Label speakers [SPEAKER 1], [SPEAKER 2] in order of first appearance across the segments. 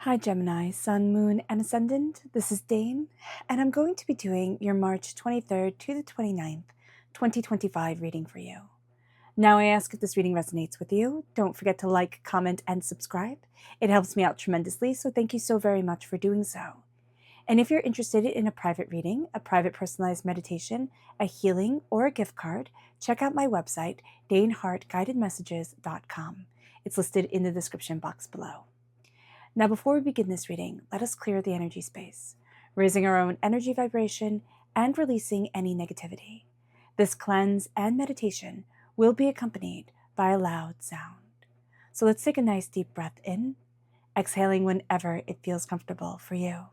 [SPEAKER 1] Hi Gemini, Sun, Moon, and Ascendant. This is Dane, and I'm going to be doing your March 23rd to the 29th, 2025 reading for you. Now I ask if this reading resonates with you. Don't forget to like, comment, and subscribe. It helps me out tremendously, so thank you so very much for doing so. And if you're interested in a private reading, a private personalized meditation, a healing, or a gift card, check out my website, daneharttarot.com. It's listed in the description box below. Now, before we begin this reading, let us clear the energy space, raising our own energy vibration and releasing any negativity. This cleanse and meditation will be accompanied by a loud sound. So let's take a nice deep breath in, exhaling whenever it feels comfortable for you.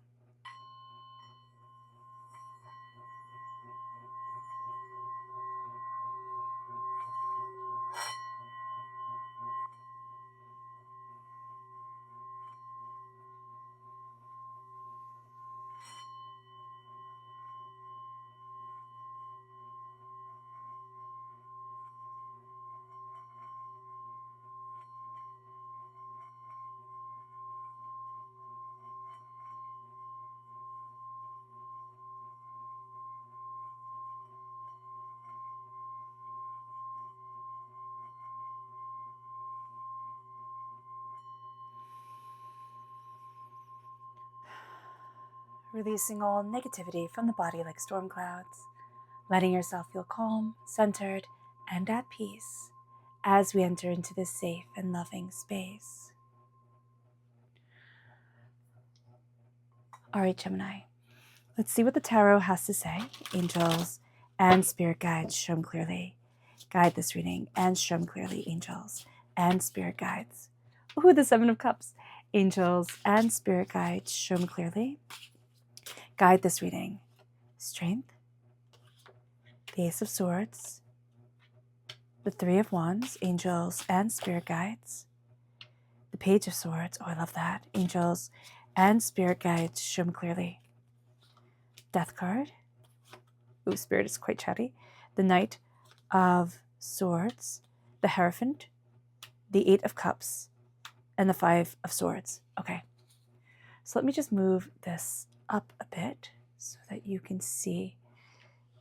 [SPEAKER 1] Releasing all negativity from the body like storm clouds, letting yourself feel calm, centered, and at peace as we enter into this safe and loving space. All right, Gemini, let's see what the tarot has to say. Angels and spirit guides, show them clearly. Guide this reading and show them clearly, angels and spirit guides. Ooh, the Seven of Cups. Angels and spirit guides, show them clearly. Guide this reading. Strength, the Ace of Swords, the Three of Wands, angels and spirit guides, the Page of Swords, oh, I love that, angels and spirit guides, show them clearly. Death card, ooh, spirit is quite chatty, the Knight of Swords, the Hierophant, the Eight of Cups, and the Five of Swords. Okay, so let me just move this up a bit so that you can see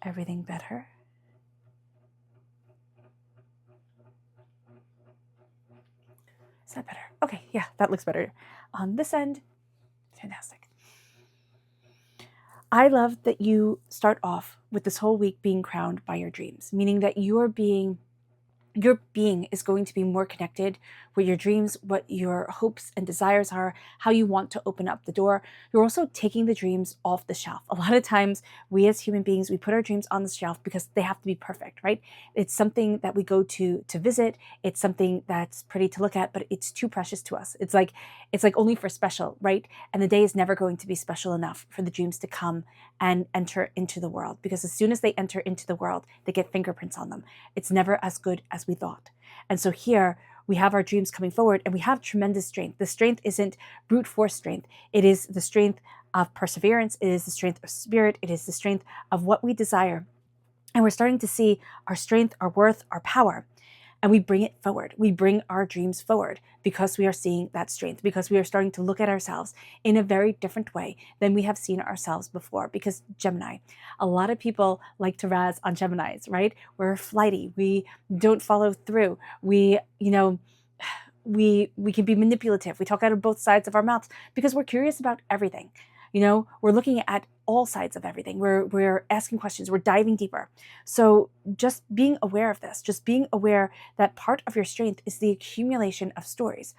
[SPEAKER 1] everything better. Is that better? Okay, yeah, that looks better. On this end, fantastic. I love that you start off with this whole week being crowned by your dreams, meaning that your being is going to be more connected with your dreams, what your hopes and desires are, how you want to open up the door. You're also taking the dreams off the shelf. A lot of times we as human beings, we put our dreams on the shelf because they have to be perfect, right? It's something that we go to visit. It's something that's pretty to look at, but it's too precious to us. It's like only for special, right? And the day is never going to be special enough for the dreams to come and enter into the world, because as soon as they enter into the world, they get fingerprints on them. It's never as good as we thought. And so here we have our dreams coming forward and we have tremendous strength. The strength isn't brute force strength. It is the strength of perseverance. It is the strength of spirit. It is the strength of what we desire. And we're starting to see our strength, our worth, our power. And we bring it forward. We bring our dreams forward because we are seeing that strength, because we are starting to look at ourselves in a very different way than we have seen ourselves before. Because Gemini, a lot of people like to razz on Geminis, right? We're flighty. We don't follow through. We can be manipulative. We talk out of both sides of our mouths because we're curious about everything. We're looking at all sides of everything. We're asking questions. We're diving deeper. So just being aware of this, just being aware that part of your strength is the accumulation of stories,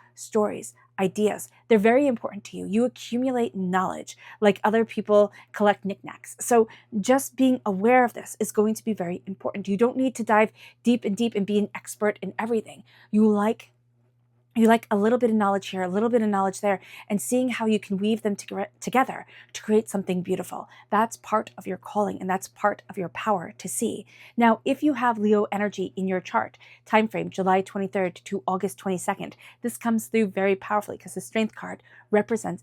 [SPEAKER 1] ideas. They're very important to you. You accumulate knowledge like other people collect knickknacks. So just being aware of this is going to be very important. You don't need to dive deep and be an expert in everything. You like a little bit of knowledge here, a little bit of knowledge there, and seeing how you can weave them together to create something beautiful. That's part of your calling, and that's part of your power to see. Now, if you have Leo energy in your chart, time frame July 23rd to August 22nd, this comes through very powerfully because the Strength card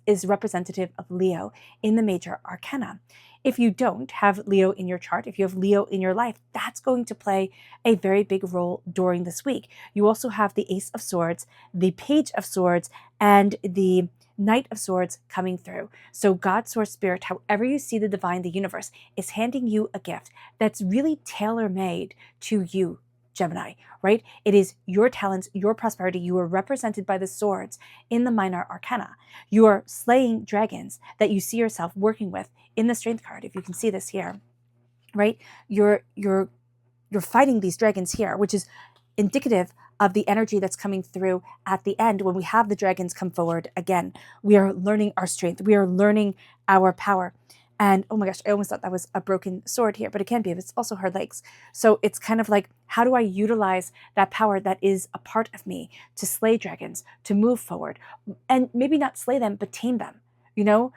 [SPEAKER 1] is representative of Leo in the major arcana. If you don't have Leo in your chart, if you have Leo in your life, that's going to play a very big role during this week. You also have the Ace of Swords, the Page of Swords, and the Knight of Swords coming through. So God, Source, Spirit, however you see the divine, the universe, is handing you a gift that's really tailor-made to you, Gemini, right? It is your talents, your prosperity. You are represented by the swords in the minor arcana. You are slaying dragons that you see yourself working with in the strength card, if you can see this here, right? You're fighting these dragons here, which is indicative of the energy that's coming through at the end when we have the dragons come forward again. We are learning our strength. We are learning our power. And oh my gosh, I almost thought that was a broken sword here, but it can be. It's also her legs. So it's kind of like, how do I utilize that power that is a part of me to slay dragons, to move forward, and maybe not slay them, but tame them? You know,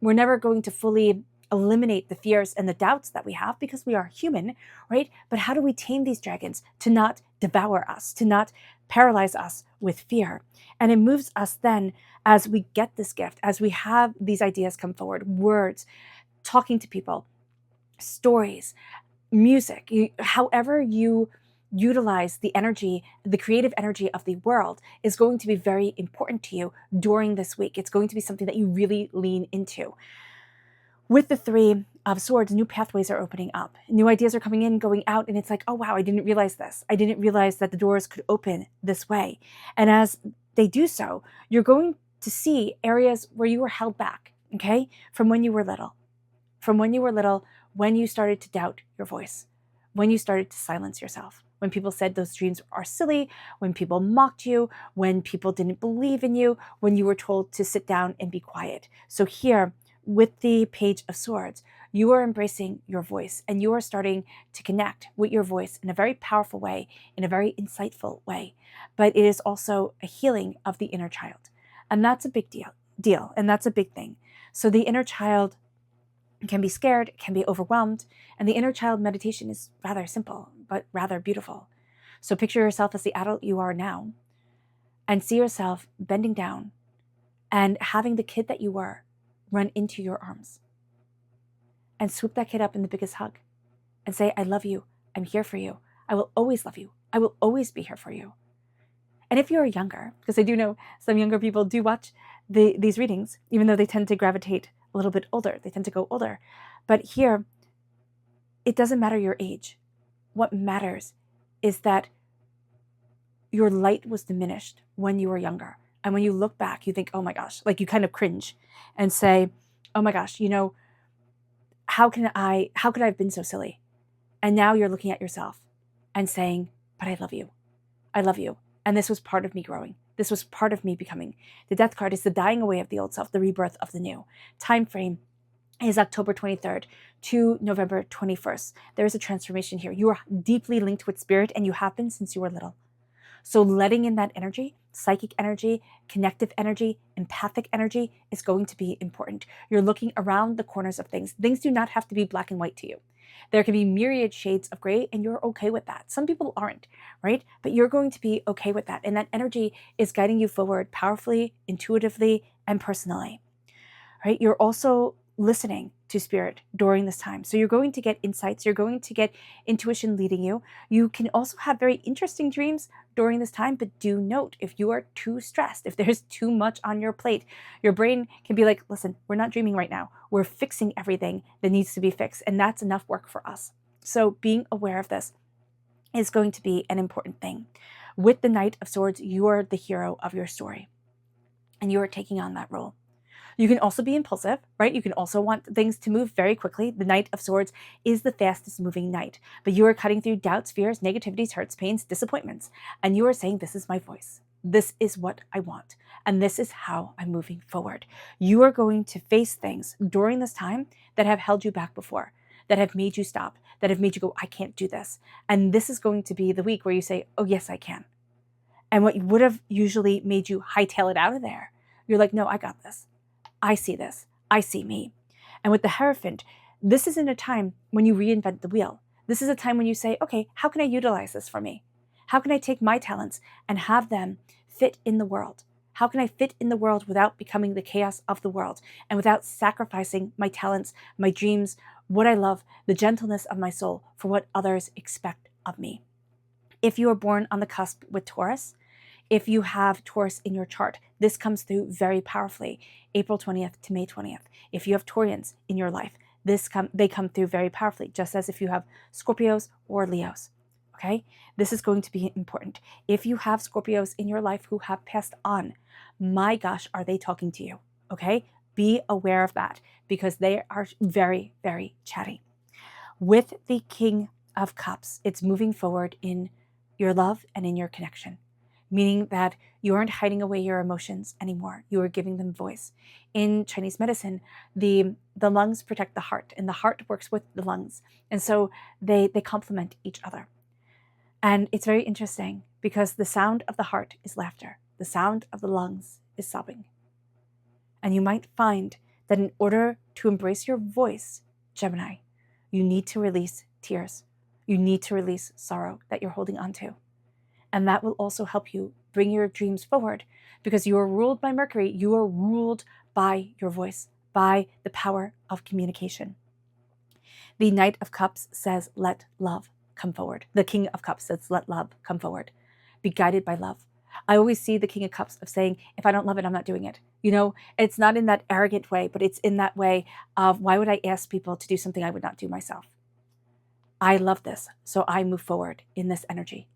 [SPEAKER 1] we're never going to fully eliminate the fears and the doubts that we have because we are human, right? But how do we tame these dragons to not devour us, to not paralyze us with fear? And it moves us then as we get this gift, as we have these ideas come forward, words, talking to people, stories, music, however you utilize the energy, the creative energy of the world is going to be very important to you during this week. It's going to be something that you really lean into. With the Three of Swords, new pathways are opening up. New ideas are coming in, going out, and it's like, oh wow, I didn't realize this. I didn't realize that the doors could open this way. And as they do so, you're going to see areas where you were held back, okay? From when you were little. From when you were little, when you started to doubt your voice, when you started to silence yourself, when people said those dreams are silly, when people mocked you, when people didn't believe in you, when you were told to sit down and be quiet. So here, with the Page of Swords, you are embracing your voice and you are starting to connect with your voice in a very powerful way, in a very insightful way. But it is also a healing of the inner child. And that's a big deal, and that's a big thing. So the inner child can be scared, can be overwhelmed, and the inner child meditation is rather simple, but rather beautiful. So picture yourself as the adult you are now, and see yourself bending down and having the kid that you were run into your arms and swoop that kid up in the biggest hug and say, I love you. I'm here for you. I will always love you. I will always be here for you. And if you're younger, because I do know some younger people do watch these readings, even though they tend to gravitate a little bit older, they tend to go older. But here, it doesn't matter your age. What matters is that your light was diminished when you were younger. And when you look back, you think, oh my gosh, like you kind of cringe and say, oh my gosh, you know, how could I have been so silly? And now you're looking at yourself and saying, but I love you. I love you. And this was part of me growing. This was part of me becoming. The Death card is the dying away of the old self, the rebirth of the new. Time frame is October 23rd to November 21st. There is a transformation here. You are deeply linked with spirit, and you have been since you were little. So letting in that energy, psychic energy, connective energy, empathic energy is going to be important. You're looking around the corners of things. Things do not have to be black and white to you. There can be myriad shades of gray, and you're okay with that. Some people aren't, right? But you're going to be okay with that. And that energy is guiding you forward powerfully, intuitively, and personally, right? You're also listening to spirit during this time. So you're going to get insights. You're going to get intuition leading you. You can also have very interesting dreams during this time, but do note if you are too stressed, if there's too much on your plate, your brain can be like, listen, we're not dreaming right now. We're fixing everything that needs to be fixed. And that's enough work for us. So being aware of this is going to be an important thing. With the Knight of Swords, you are the hero of your story, and you are taking on that role. You can also be impulsive, right? You can also want things to move very quickly. The Knight of Swords is the fastest moving knight, but you are cutting through doubts, fears, negativities, hurts, pains, disappointments, and you are saying, this is my voice. This is what I want, and this is how I'm moving forward. You are going to face things during this time that have held you back before, that have made you stop, that have made you go, I can't do this. And this is going to be the week where you say, oh yes, I can. And what would have usually made you hightail it out of there, you're like, no, I got this. I see this. I see me. And with the Hierophant, this isn't a time when you reinvent the wheel. This is a time when you say, okay, how can I utilize this for me? How can I take my talents and have them fit in the world? How can I fit in the world without becoming the chaos of the world and without sacrificing my talents, my dreams, what I love, the gentleness of my soul for what others expect of me? If you are born on the cusp with Taurus, If you have Taurus in your chart, this comes through very powerfully, April 20th to May 20th. If you have Taurians in your life, they come through very powerfully, just as if you have Scorpios or Leos. Okay, this is going to be important. If you have Scorpios in your life who have passed on, my gosh, are they talking to you? Okay, be aware of that because they are very, very chatty. With the King of Cups, it's moving forward in your love and in your connection, meaning that you aren't hiding away your emotions anymore. You are giving them voice. In Chinese medicine, the lungs protect the heart, and the heart works with the lungs. And so they complement each other. And it's very interesting because the sound of the heart is laughter. The sound of the lungs is sobbing. And you might find that in order to embrace your voice, Gemini, you need to release tears. You need to release sorrow that you're holding on to. And that will also help you bring your dreams forward because you are ruled by Mercury. You are ruled by your voice, by the power of communication. The Knight of Cups says, let love come forward. The King of Cups says, let love come forward. Be guided by love. I always see the King of Cups of saying, if I don't love it, I'm not doing it. You know, it's not in that arrogant way, but it's in that way of why would I ask people to do something I would not do myself? I love this, so I move forward in this energy.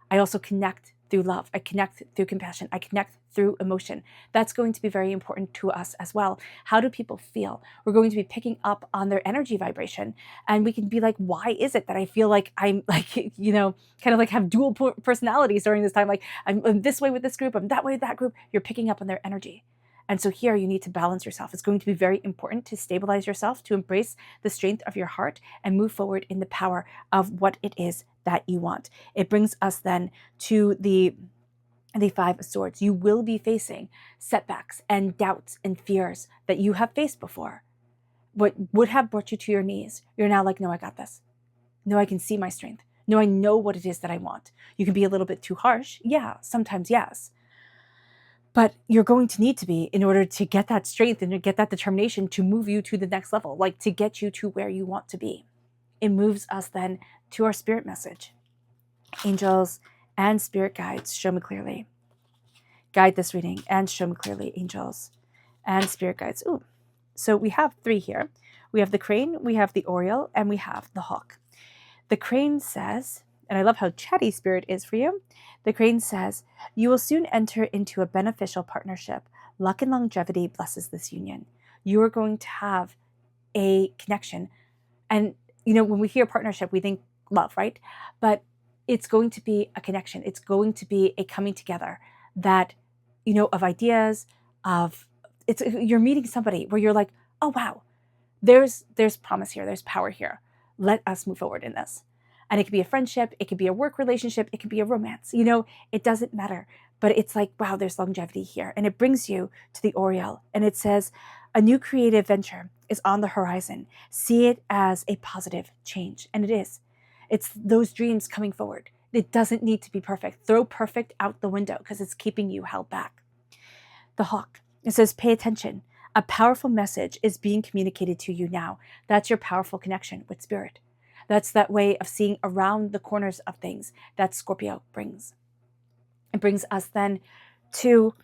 [SPEAKER 1] I also connect through love. I connect through compassion. I connect through emotion. That's going to be very important to us as well. How do people feel? We're going to be picking up on their energy vibration, and we can be like, why is it that I feel like I'm like, you know, kind of like have dual personalities during this time? Like I'm this way with this group, I'm that way with that group. You're picking up on their energy. And so here you need to balance yourself. It's going to be very important to stabilize yourself, to embrace the strength of your heart and move forward in the power of what it is that you want. It brings us then to the Five of Swords. You will be facing setbacks and doubts and fears that you have faced before. What would have brought you to your knees, you're now like, no, I got this. No, I can see my strength. No, I know what it is that I want. You can be a little bit too harsh. Yeah, sometimes yes. But you're going to need to be in order to get that strength and to get that determination to move you to the next level, like to get you to where you want to be. It moves us then to our spirit message. Angels and spirit guides, show me clearly. Guide this reading and show me clearly, angels and spirit guides. Ooh, so we have three here. We have the crane, we have the oriole, and we have the hawk. The crane says, and I love how chatty spirit is for you. The crane says, you will soon enter into a beneficial partnership. Luck and longevity blesses this union. You are going to have a connection. And, you know, when we hear partnership, we think love, right? But it's going to be a connection. It's going to be a coming together that, you know, of ideas, you're meeting somebody where you're like, oh, wow, there's promise here. There's power here. Let us move forward in this. And it could be a friendship, it could be a work relationship, it could be a romance, you know, it doesn't matter. But it's like, wow, there's longevity here. And it brings you to the Oriole. And it says, a new creative venture is on the horizon. See it as a positive change. And it is. It's those dreams coming forward. It doesn't need to be perfect. Throw perfect out the window because it's keeping you held back. The hawk, it says, pay attention. A powerful message is being communicated to you now. That's your powerful connection with spirit. That's that way of seeing around the corners of things that Scorpio brings. It brings us then to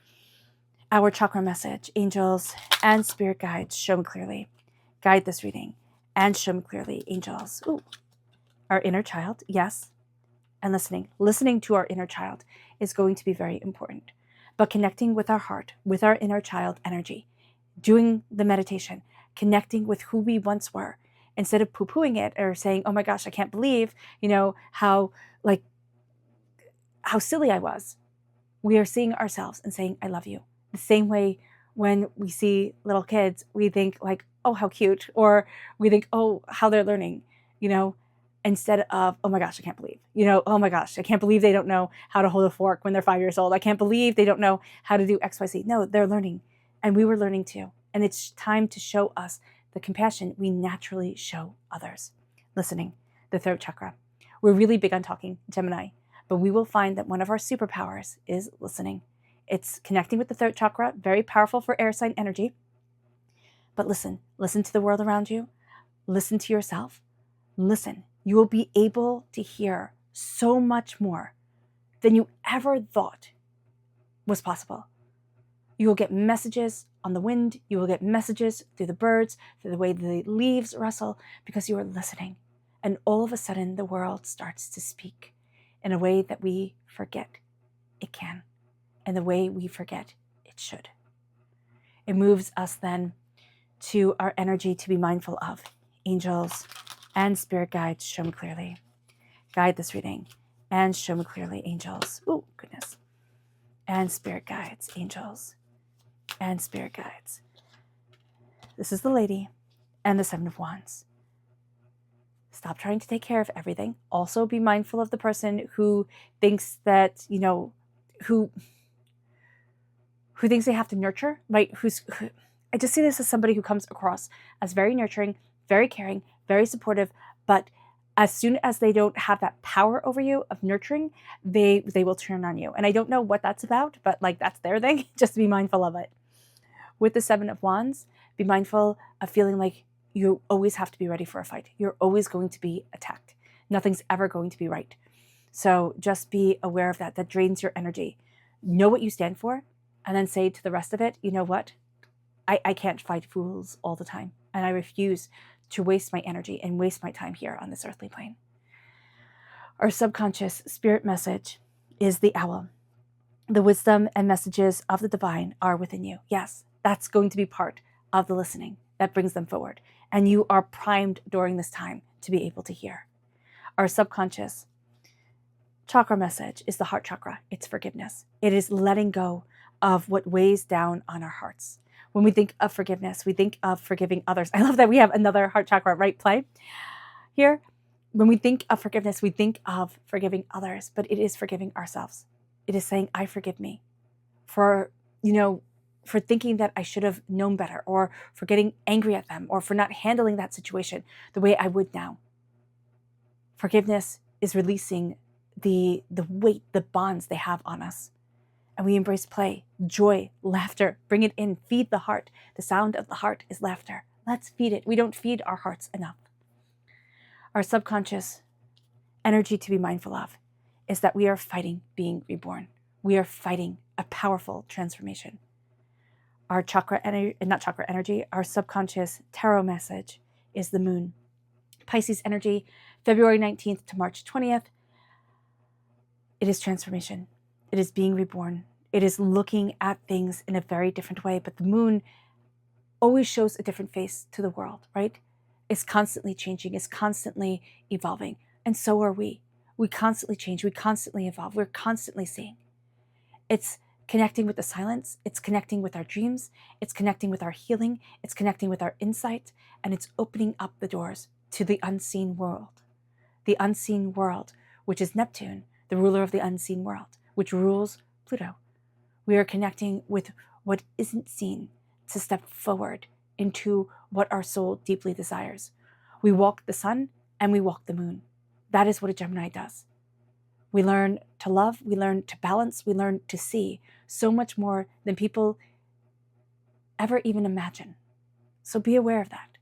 [SPEAKER 1] our chakra message. Angels and spirit guides, show me clearly. Guide this reading and show me clearly, angels. Ooh, our inner child, yes. And listening to our inner child is going to be very important. But connecting with our heart, with our inner child energy, doing the meditation, connecting with who we once were, instead of poo-pooing it or saying, oh my gosh, I can't believe, you know, how silly I was. We are seeing ourselves and saying, I love you. The same way when we see little kids, we think like, oh, how cute. Or we think, oh, how they're learning, you know, instead of, oh my gosh, I can't believe, you know, oh my gosh, I can't believe they don't know how to hold a fork when they're 5 years old. I can't believe they don't know how to do X, Y, Z. No, they're learning. And we were learning too. And it's time to show us the compassion we naturally show others. Listening, the throat chakra. We're really big on talking, Gemini, but we will find that one of our superpowers is listening. It's connecting with the throat chakra, very powerful for air sign energy. But listen to the world around you. Listen to yourself. Listen. You will be able to hear so much more than you ever thought was possible. You will get messages on the wind. You will get messages through the birds, through the way the leaves rustle, because you are listening. And all of a sudden, the world starts to speak in a way that we forget it can, and the way we forget it should. It moves us then to our energy to be mindful of. Angels and spirit guides, show me clearly. Guide this reading and show me clearly, angels. Oh, goodness. And spirit guides, angels and spirit guides. This is the Lady and the Seven of Wands. Stop trying to take care of everything. Also be mindful of the person who thinks that, who thinks they have to nurture, right? I just see this as somebody who comes across as very nurturing, very caring, very supportive, but as soon as they don't have that power over you of nurturing, they will turn on you. And I don't know what that's about, but that's their thing. Just be mindful of it. With the Seven of Wands, be mindful of feeling like you always have to be ready for a fight. You're always going to be attacked. Nothing's ever going to be right. So just be aware of that. That drains your energy. Know what you stand for, and then say to the rest of it, you know what? I can't fight fools all the time. And I refuse to waste my energy and waste my time here on this earthly plane. Our subconscious spirit message is the owl. The wisdom and messages of the divine are within you. Yes, that's going to be part of the listening that brings them forward. And you are primed during this time to be able to hear. Our subconscious chakra message is the heart chakra. It's forgiveness. It is letting go of what weighs down on our hearts. When we think of forgiveness, we think of forgiving others. I love that we have another heart chakra right play here. When we think of forgiveness, we think of forgiving others, but it is forgiving ourselves. It is saying, I forgive me for thinking that I should have known better, or for getting angry at them, or for not handling that situation the way I would now. Forgiveness is releasing the weight, the bonds they have on us. And we embrace play, joy, laughter, bring it in, feed the heart. The sound of the heart is laughter. Let's feed it. We don't feed our hearts enough. Our subconscious energy to be mindful of is that we are fighting being reborn. We are fighting a powerful transformation. Our our subconscious tarot message is the moon. Pisces energy, February 19th to March 20th. It is transformation. It is being reborn. It is looking at things in a very different way. But the moon always shows a different face to the world, right? It's constantly changing. It's constantly evolving. And so are we. We constantly change. We constantly evolve. We're constantly seeing. It's connecting with the silence. It's connecting with our dreams. It's connecting with our healing. It's connecting with our insight. And it's opening up the doors to the unseen world. The unseen world, which is Neptune, the ruler of the unseen world, which rules Pluto. We are connecting with what isn't seen to step forward into what our soul deeply desires. We walk the sun and we walk the moon. That is what a Gemini does. We learn to love, we learn to balance, we learn to see so much more than people ever even imagine. So be aware of that.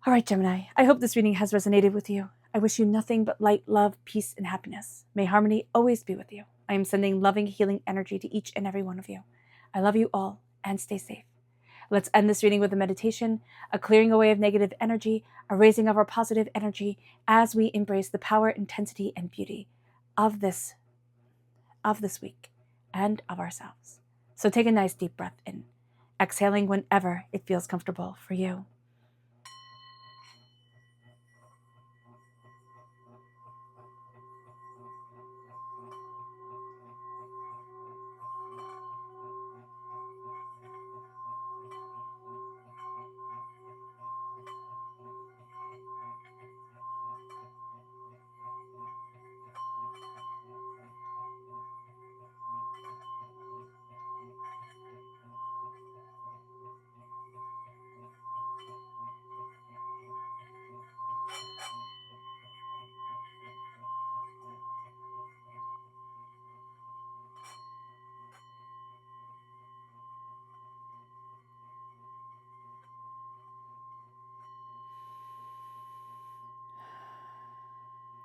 [SPEAKER 1] All right, Gemini, I hope this reading has resonated with you. I wish you nothing but light, love, peace, and happiness. May harmony always be with you. I am sending loving, healing energy to each and every one of you. I love you all, and stay safe. Let's end this reading with a meditation, a clearing away of negative energy, a raising of our positive energy as we embrace the power, intensity, and beauty of this week and of ourselves. So take a nice deep breath in, exhaling whenever it feels comfortable for you.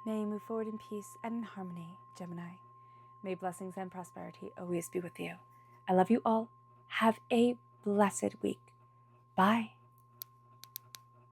[SPEAKER 1] May you move forward in peace and in harmony, Gemini. May blessings and prosperity always be with you. I love you all. Have a blessed week. Bye.